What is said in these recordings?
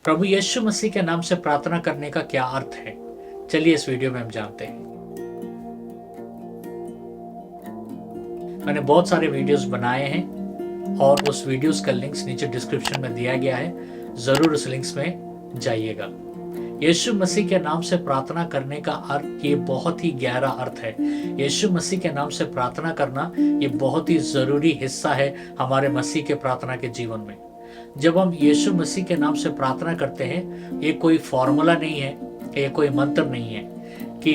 प्रभु यीशु मसीह के नाम से प्रार्थना करने का क्या अर्थ है, चलिए इस वीडियो में हम जानते हैं। मैंने बहुत सारे वीडियोस बनाए हैं और उस वीडियोस का लिंक्स नीचे डिस्क्रिप्शन में दिया गया है, जरूर उस लिंक्स में जाइएगा। यीशु मसीह के नाम से प्रार्थना करने का अर्थ ये बहुत ही गहरा अर्थ है। यीशु मसीह के नाम से प्रार्थना करना ये बहुत ही जरूरी हिस्सा है हमारे मसीह के प्रार्थना के जीवन में। जब हम यीशु मसीह के नाम से प्रार्थना करते हैं, ये कोई फॉर्मूला नहीं है, ये कोई मंत्र नहीं है कि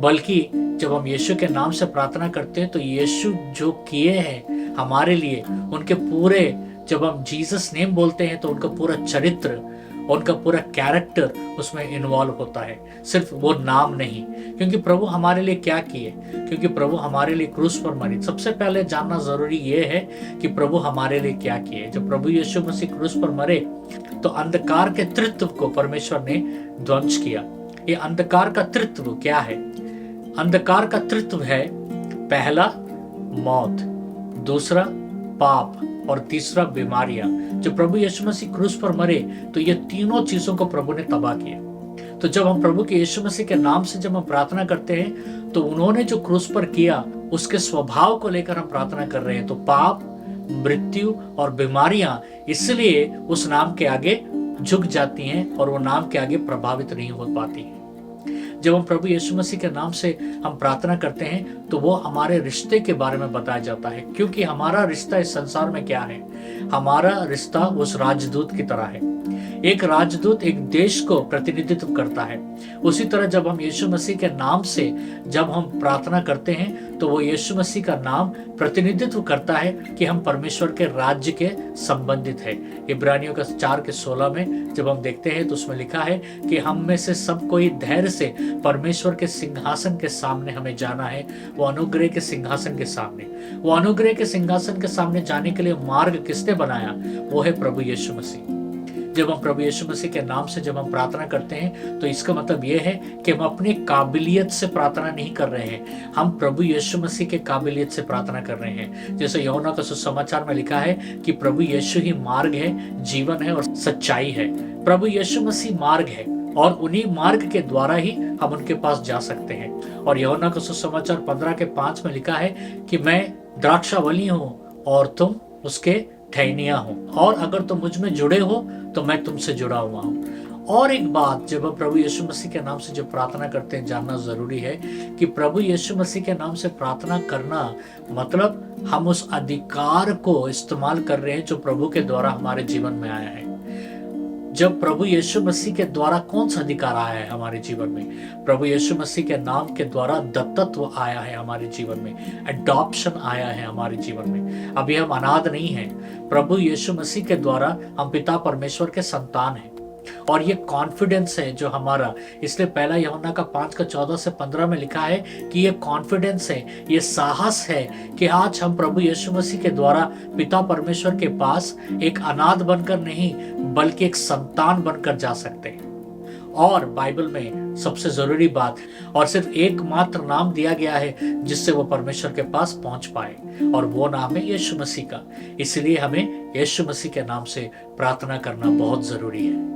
बल्कि जब हम यीशु के नाम से प्रार्थना करते हैं तो यीशु जो किए हैं हमारे लिए, उनके पूरे, जब हम जीसस नेम बोलते हैं तो उनका पूरा चरित्र, उनका पूरा कैरेक्टर उसमें इन्वॉल्व होता है, सिर्फ वो नाम नहीं। क्योंकि प्रभु हमारे लिए क्या किए, क्योंकि प्रभु हमारे लिए क्रूस पर मरे। सबसे पहले जानना जरूरी ये है कि प्रभु हमारे लिए क्या किए। जब प्रभु यीशु मसीह क्रूस पर मरे तो अंधकार के तृत्व को परमेश्वर ने ध्वंस किया। ये अंधकार का तृत्व क्या है? अंधकार का तृत्व है पहला मौत, दूसरा पाप और तीसरा बीमारियां। जब प्रभु यीशु मसीह क्रूस पर मरे तो ये तीनों चीजों को प्रभु ने तबाह किया। तो जब हम प्रभु के यीशु मसीह के नाम से जब हम प्रार्थना करते हैं तो उन्होंने जो क्रूस पर किया उसके स्वभाव को लेकर हम प्रार्थना कर रहे हैं। तो पाप, मृत्यु और बीमारियां इसलिए उस नाम के आगे झुक जाती हैं और वो नाम के आगे प्रभावित नहीं हो पाती हैं। जब हम प्रभु यीशु मसीह के नाम से हम प्रार्थना करते हैं तो वो हमारे रिश्ते के बारे में बताया जाता है। क्योंकि हमारा रिश्ता इस संसार में क्या है? हमारा रिश्ता उस राजदूत की तरह है। एक राजदूत एक देश को प्रतिनिधित्व करता है। उसी तरह जब हम यीशु मसीह के नाम से जब हम प्रार्थना करते हैं तो वो यीशु मसीह का नाम प्रतिनिधित्व करता है कि हम परमेश्वर के राज्य के संबंधित है। इब्रानियों का 4:16 में जब हम देखते हैं तो उसमें लिखा है कि हम में से सब कोई धैर्य से परमेश्वर के सिंहासन के सामने हमें जाना है, वो अनुग्रह के सिंहासन के सामने। वो अनुग्रह के सिंहासन के सामने जाने के लिए मार्ग किसने बनाया? वो है प्रभु यीशु मसीह। जब हम प्रभु यीशु मसीह के नाम से जब हम प्रार्थना करते हैं तो इसका मतलब यह है कि हम अपनी काबिलियत से प्रार्थना नहीं कर रहे हैं, हम प्रभु यीशु मसीह के काबिलियत से प्रार्थना कर रहे हैं। जैसे यूहन्ना का सुसमाचार में लिखा है कि प्रभु यीशु ही मार्ग है, जीवन है और सच्चाई है। प्रभु यीशु मसीह मार्ग है और उन्हीं मार्ग के द्वारा ही हम उनके पास जा सकते हैं। और यूहन्ना का सुसमाचार 15:5 में लिखा है कि मैं द्राक्षावल्ली हूँ और तुम उसके टहनियां हो, और अगर तुम मुझ में जुड़े हो तो मैं तुमसे जुड़ा हुआ हूं। और एक बात, जब हम प्रभु यीशु मसीह के नाम से जब प्रार्थना करते हैं, जानना जरूरी है कि प्रभु यीशु मसीह के नाम से प्रार्थना करना मतलब हम उस अधिकार को इस्तेमाल कर रहे हैं जो प्रभु के द्वारा हमारे जीवन में आया है। जब प्रभु यीशु मसीह के द्वारा कौन सा अधिकार आया है हमारे जीवन में? प्रभु यीशु मसीह के नाम के द्वारा दत्तत्व आया है हमारे जीवन में, एडॉप्शन आया है हमारे जीवन में। अभी हम अनाथ नहीं हैं, प्रभु यीशु मसीह के द्वारा हम पिता परमेश्वर के संतान हैं। और ये कॉन्फिडेंस है जो हमारा, इसलिए पहला यूहन्ना का 5:14-15 में लिखा है कि ये कॉन्फिडेंस है, ये साहस है कि आज हम प्रभु यीशु मसीह के द्वारा पिता परमेश्वर के पास एक अनाथ बनकर नहीं बल्कि एक संतान बनकर जा सकते हैं। और बाइबल में सबसे जरूरी बात, और सिर्फ एकमात्र नाम दिया गया है जिससे वो परमेश्वर के पास पहुंच पाए, और वो नाम है यीशु मसीह का। इसलिए हमें यीशु मसीह के नाम से प्रार्थना करना बहुत जरूरी है।